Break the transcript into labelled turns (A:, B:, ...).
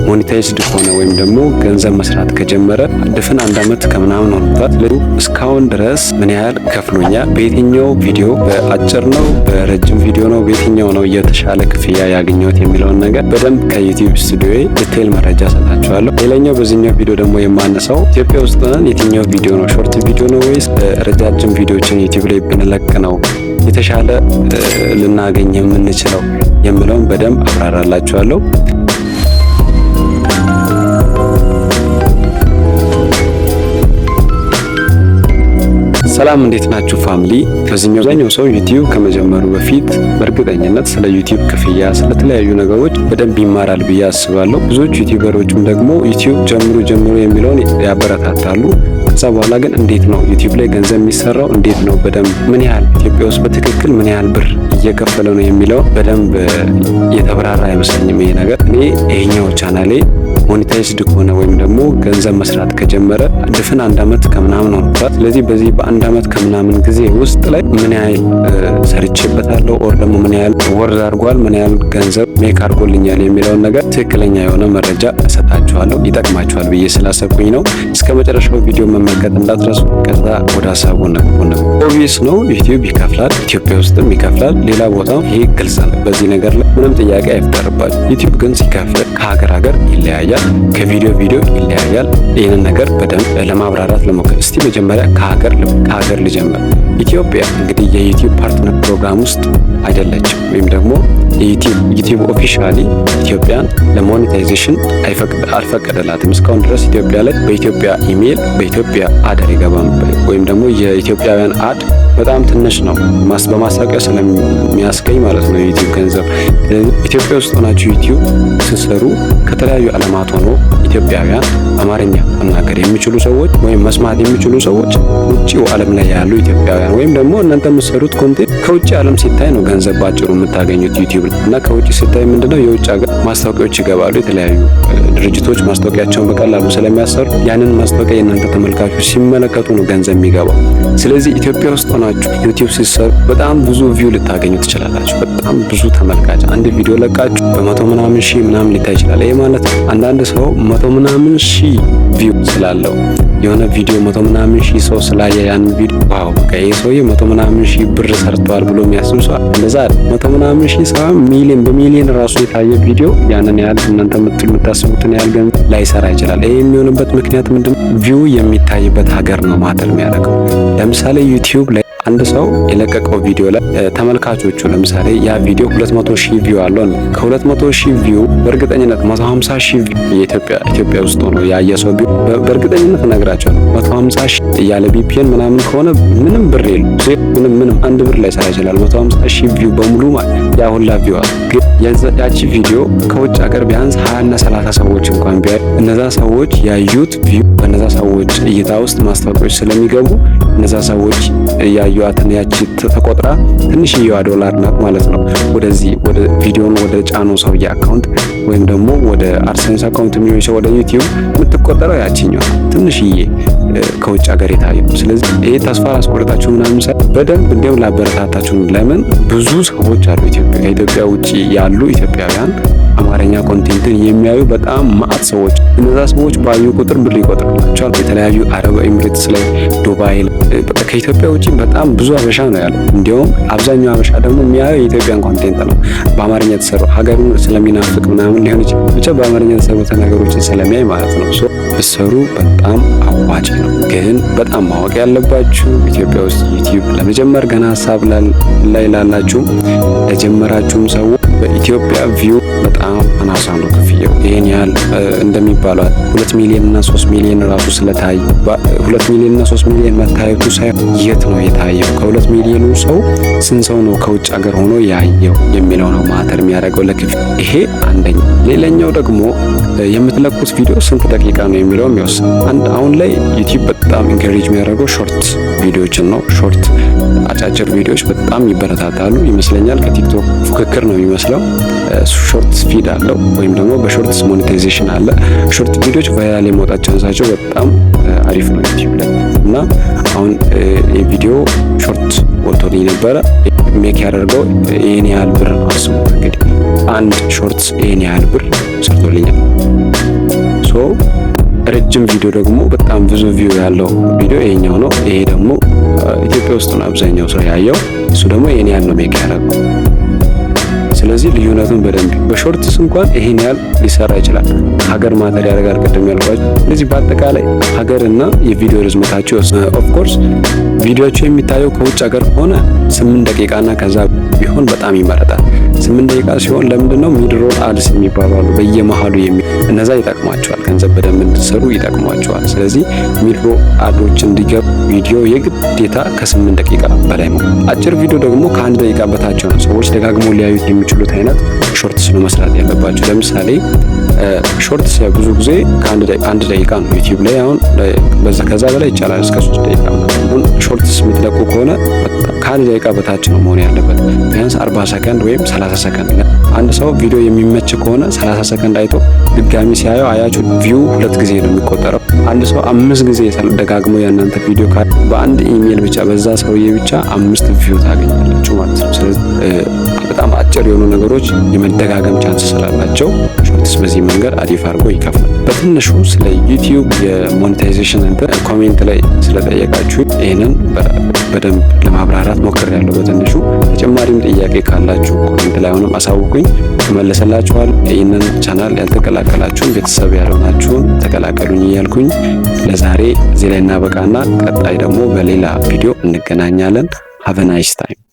A: ሞኔታይዝድ ሆነ ወይም ደግሞ ገንዘብ መስራት ከጀመረ ድፍን 1 ዓመት ከምናምን ሆኖታል። ስለዚህ እስካሁን ድረስ ምን ያህል ከፍሎኛል፣ በየትኛው ቪዲዮ፣ በአጭር ነው በረጅም ቪዲዮ ነው፣ በየትኛው ነው የተሻለ ክፍያ ያገኘሁት የሚለውን ነገር በደንብ ከዩቲዩብ ስቱዲዮ ዲቴይል መረጃ ሰጣችኋለሁ። ሌላኛው በዚህኛው ቪዲዮ ደግሞ የማነሳው ኢትዮጵያ ውስጥ ነን የትኛው ቪዲዮ ነው ሾርት ቪዲዮ ነው ወይስ ረጃጅም ቪዲዮዎችን ዩቲዩብ ላይ ብንለቅ ነው የተሻለ ልናገኝ የምንችለው የሚለውን በደንብ አብራራላችኋለሁ። ሰላም እንዴት ናችሁ ፋሚሊ? በዚህኛው ሰው ዩቲዩብ ከመጀመሩ በፊት በእርግጠኝነት ስለ ዩቲዩብ ክፍያ፣ ስለተለያዩ ነገሮች በደንብ ይማራል ብዬ አስባለሁ። ብዙዎች ዩቲዩበሮችም ደግሞ ዩቲዩብ ጀምሩ የሚለውን ያበረታታሉ። ከዛ በኋላ ግን እንዴት ነው ዩቲዩብ ላይ ገንዘብ የሚሰራው፣ እንዴት ነው በደንብ ምን ያህል ኢትዮጵያ ውስጥ በትክክል ምን ያህል ብር እየከፈለ ነው የሚለው በደንብ የተብራራ አይመስለኝም ይሄ ነገር። እኔ ይሄኛው ቻናሌ ሞኔታይዝድ ከሆነ ወይም ደግሞ ገንዘብ መስራት ከጀመረ ድፍን 1 ዓመት ከምናምን ሆኖታል። ስለዚህ በዚህ በ1 ዓመት ከምናምን ጊዜ ውስጥ ላይ ምን ያህል ሰርቼበታለሁ ኦር ደግሞ ምን ያህል ወርድ አድርጓል፣ ምን ያህል ገንዘብ ሜክ አድርጎልኛል የሚለውን ነገር ትክክለኛ የሆነ መረጃ እሰጣችኋለሁ። ይጠቅማችኋል ብዬ ስላሰብኩኝ ነው። እስከ መጨረሻው ቪዲዮ መመልከት እንዳትረሱ። ከዛ ወደ ሀሳቡ ነው። ኦብቪየስ ነው ዩቲዩብ ይከፍላል፣ ኢትዮጵያ ውስጥም ይከፍላል፣ ሌላ ቦታም ይሄ ግልጽ ነው። በዚህ ነገር ላይ ምንም ጥያቄ አይፈጠርባችሁ። ዩቲዩብ ግን ሲከፍል ከሀገር ይለያያል፣ ከቪዲዮ ይለያያል። ይህንን ነገር በደንብ ለማብራራት ለሞከር እስቲ መጀመሪያ ከሀገር ልጀምር። ኢትዮጵያ እንግዲህ የዩቲዩብ ፓርትነር ፕሮግራም ውስጥ አይደለችም፣ ወይም ደግሞ ዩቲዩብ ኦፊሻሊ ኢትዮጵያን ለሞኔታይዜሽን አልፈቀደላትም። እስካሁን ድረስ ኢትዮጵያ ላይ በኢትዮጵያ ኢሜል በኢትዮጵያ አድ አይገባም፣ ወይም ደግሞ የኢትዮጵያውያን አድ በጣም ትንሽ ነው፣ በማስታወቂያ ስለሚያስገኝ ማለት ነው የዩቲዩብ ገንዘብ። ኢትዮጵያ ውስጥ ሆናችሁ ዩቲዩብ ስትሰሩ ከተለያዩ ዓለማት ሆኖ ኢትዮጵያውያን አማርኛ መናገር የሚችሉ ሰዎች ወይም መስማት የሚችሉ ሰዎች ውጪው ዓለም ላይ ያሉ ኢትዮጵያውያን ወይም ደግሞ እናንተ የምትሰሩት ኮንቴንት ከውጪ ዓለም ሲታይ ነው ገንዘብ ባጭሩ የምታገኙት ዩቲዩብ እና ከውጪ ሲታይ ምንድነው የውጭ ሀገር ማስታወቂያዎች ይገባሉ። የተለያዩ ድርጅቶች ማስታወቂያቸውን በቀላሉ ስለሚያሰሩ ያንን ማስታወቂያ የእናንተ ተመልካቾች ሲመለከቱ ነው ገንዘብ የሚገባው። ስለዚህ ኢትዮጵያ ውስጥ ሆናችሁ ዩቲዩብ ሲሰሩ በጣም ብዙ ቪው ልታገኙ ትችላላችሁ። በጣም ብዙ ተመልካች አንድ ቪዲዮ ለቃችሁ በ100 ምናምን ሺህ ምናምን ሊታይ ይችላል። ይሄ ማለት አንዳንድ ሰው 100 ምናምን ሺህ ቪው ስላለው የሆነ ቪዲዮ 100 ምናምን ሺህ ሰው ስላየ ያን ቪዲዮ ዋው በቃ ይሄ ሰውዬ 100 ምናምን ሺህ ብር ሰርቷል ብሎ የሚያስብ ሰው እንደዛ 100 ምናምን ሺህ ሰው በሚሊዮን ራሱ የታየ ቪዲዮ ያንን ያህል እናንተ የምታስቡትን ያህል ገንዘብ ላይሰራ ይችላል። ይሄ የሚሆንበት ምክንያት ምንድነው? ቪው የሚታይበት ሀገር ነው ማተር የሚያደርገው። ለምሳሌ ዩቲዩብ ላይ አንድ ሰው የለቀቀው ቪዲዮ ላይ ተመልካቾቹ ለምሳሌ ያ ቪዲዮ 200 ሺህ ቪው አለው። ከ200 ሺህ ቪው በእርግጠኝነት 150 ሺህ ቪው ኢትዮጵያ ውስጥ ሆኖ ያየ ሰው ቪው በእርግጠኝነት እነግራቸዋለሁ 150 ሺህ ያለ ቪፒኤን ምናምን ከሆነ ምንም ብር የለም፣ ምንም አንድ ብር ላይ ሰራ ይችላል። 150 ሺህ ቪው በሙሉ ማለት ያ ሁላ ቪው ግን ያቺ ቪዲዮ ከውጭ ሀገር ቢያንስ 20 እና 30 ሰዎች እንኳን ቢያዩ እነዛ ሰዎች ያዩት ቪው በእነዛ ሰዎች እይታ ውስጥ ማስታወቂያዎች ስለሚገቡ እነዛ ሰዎች ያዩአትን ያቺ ተቆጥራ ትንሽዬዋ ዶላር ናት ማለት ነው። ወደዚህ ወደ ቪዲዮን ወደ ጫኑ ሰውዬ አካውንት ወይም ደግሞ ወደ አድሰንስ አካውንት የሚሆን ወደ ዩቲዩብ የምትቆጠረው ያቺኛዋ ትንሽዬ ከውጭ ሀገር የታየው። ስለዚህ ይሄ ተስፋ አስቆርጣችሁ ምናምን በደንብ እንዲያው ላበረታታችሁ። ለምን ብዙ ሰዎች አሉ ከኢትዮጵያ ውጪ ያሉ ኢትዮጵያውያን አማርኛ ኮንቴንትን የሚያዩ በጣም ማአት ሰዎች። እነዛ ሰዎች ባዩ ቁጥር ብር ይቆጥርላቸዋል። የተለያዩ አረብ ኤሚሬትስ ላይ፣ ዱባይ በቃ ከኢትዮጵያ ውጪ በጣም ብዙ አበሻ ነው ያለው። እንዲያውም አብዛኛው አበሻ ደግሞ የሚያየው የኢትዮጵያን ኮንቴንት ነው። በአማርኛ የተሰሩ ሀገሩን ስለሚናፍቅ ምናምን ሊሆን ይችላል፣ ብቻ በአማርኛ የተሰሩትን ነገሮችን ስለሚያይ ማለት ነው። ሶ ብትሰሩ በጣም አዋጭ ነው። ግን በጣም ማወቅ ያለባችሁ ኢትዮጵያ ውስጥ ዩቲዩብ ለመጀመር ገና ሀሳብ ላይ ላላችሁ ለጀመራችሁም ሰው በኢትዮጵያ ቪው በጣም አናሳ ነው ክፍያው። ይሄን ያህል እንደሚባለው 2 ሚሊዮን እና 3 ሚሊዮን ራሱ ስለታየ 2 ሚሊዮን እና 3 ሚሊዮን መታየቱ ሳይሆን የት ነው የታየው፣ ከ2 ሚሊዮኑ ሰው ስንት ሰው ነው ከውጭ ሀገር ሆኖ ያየው የሚለው ነው ማተር የሚያደርገው ለክፍያ። ይሄ አንደኛ። ሌላኛው ደግሞ የምትለቁት ቪዲዮ ስንት ደቂቃ ነው የሚለው የሚወስን። አሁን ላይ ዩቲዩብ በጣም ኢንካሬጅ የሚያደርገው ሾርት ቪዲዮዎችን ነው። ሾርት አጫጭር ቪዲዮዎች በጣም ይበረታታሉ ይመስለኛል። ከቲክቶክ ፉክክር ነው የሚመስለው። ሾርት ፊድ አለው ወይም ደግሞ በሾርትስ ሞኔታይዜሽን አለ። ሾርት ቪዲዮዎች ቫይራል የመውጣት ቻንሳቸው በጣም አሪፍ ነው ዩቲዩብ ላይ እና አሁን የቪዲዮ ሾርት ወጥቶልኝ ነበረ ሜክ ያደርገው ይሄን ያህል ብር አስቡት እንግዲህ አንድ ሾርትስ ይሄን ያህል ብር ሰርቶልኛል። ሶ ረጅም ቪዲዮ ደግሞ በጣም ብዙ ቪው ያለው ቪዲዮ ይሄኛው ነው። ይሄ ደግሞ ኢትዮጵያ ውስጥ ነው አብዛኛው ሰው ያየው። እሱ ደግሞ ይሄን ያህል ነው ሜክ ያደረገው። ስለዚህ ልዩነቱን በደንብ በሾርትስ እንኳን ይሄን ያህል ሊሰራ ይችላል። ሀገር ማተር ያደርጋል ቅድም ያልኳችሁ። ስለዚህ በአጠቃላይ ሀገርና የቪዲዮ ርዝመታቸው ኦፍ ኮርስ ቪዲዮቸው የሚታየው ከውጭ ሀገር ከሆነ 8 ደቂቃና ከዛ ቢሆን በጣም ይመረጣል። 8 ደቂቃ ሲሆን ለምንድነው ሚድሮል አድስ የሚባሉ በየመሃሉ እነዛ ይጠቅሟቸዋል፣ ገንዘብ በደንብ እንድትሰሩ ይጠቅሟቸዋል። ስለዚህ ሚድሮ አዶች እንዲገቡ ቪዲዮ የግዴታ ከ8 ደቂቃ በላይ ነው። አጭር ቪዲዮ ደግሞ ከ1 ደቂቃ በታች ነው። ሰዎች ደጋግሞ ሊያዩት የሚችሉት አይነት ሾርትስ ነው መስራት ያለባቸው። ለምሳሌ ሾርትስ ብዙ ጊዜ ከ1 ደቂቃ ነው ዩቲዩብ ላይ አሁን ከዛ በላይ ይቻላል እስከ 3 ደቂቃ ነው። አሁን ሾርትስ የምትለቁ ከሆነ ከ1 ደቂቃ በታች ነው መሆን ያለበት። ቢያንስ 40 ሰከንድ ወይም 30 ሰከንድ። አንድ ሰው ቪዲዮ የሚመች ከሆነ 30 ሰከንድ አይቶ ድጋሚ ሲያየው አያችሁ ቪው 2 ጊዜ ነው የሚቆጠረው። አንድ ሰው 5 ጊዜ ደጋግሞ ያናንተ ቪዲዮ በአንድ ኢሜል ብቻ በዛ ሰውዬ ብቻ 5 ቪው ታገኛላችሁ ማለት ነው። ስለዚህ በጣም አጭር የሆኑ ነገሮች የመደጋገም ቻንስ ስላላቸው ሾርትስ በዚህ መንገድ አሪፍ አድርጎ ይከፍላል። በትንሹ ስለ ዩቲዩብ የሞኔታይዜሽን ኮሜንት ላይ ስለጠየቃችሁ ይህንን በደንብ ለማብራራት ሞክሬያለሁ በትንሹ። ተጨማሪም ጥያቄ ካላችሁ ኮሜንት ላይ ሆነም አሳውቁኝ፣ እመልስላችኋል። ይህንን ቻናል ያልተቀላቀላችሁን ቤተሰብ ያልሆናችሁን ተቀላቀሉኝ እያልኩኝ ለዛሬ እዚህ ላይ እናበቃና ቀጣይ ደግሞ በሌላ ቪዲዮ እንገናኛለን። ሃቭ ናይስ ታይም።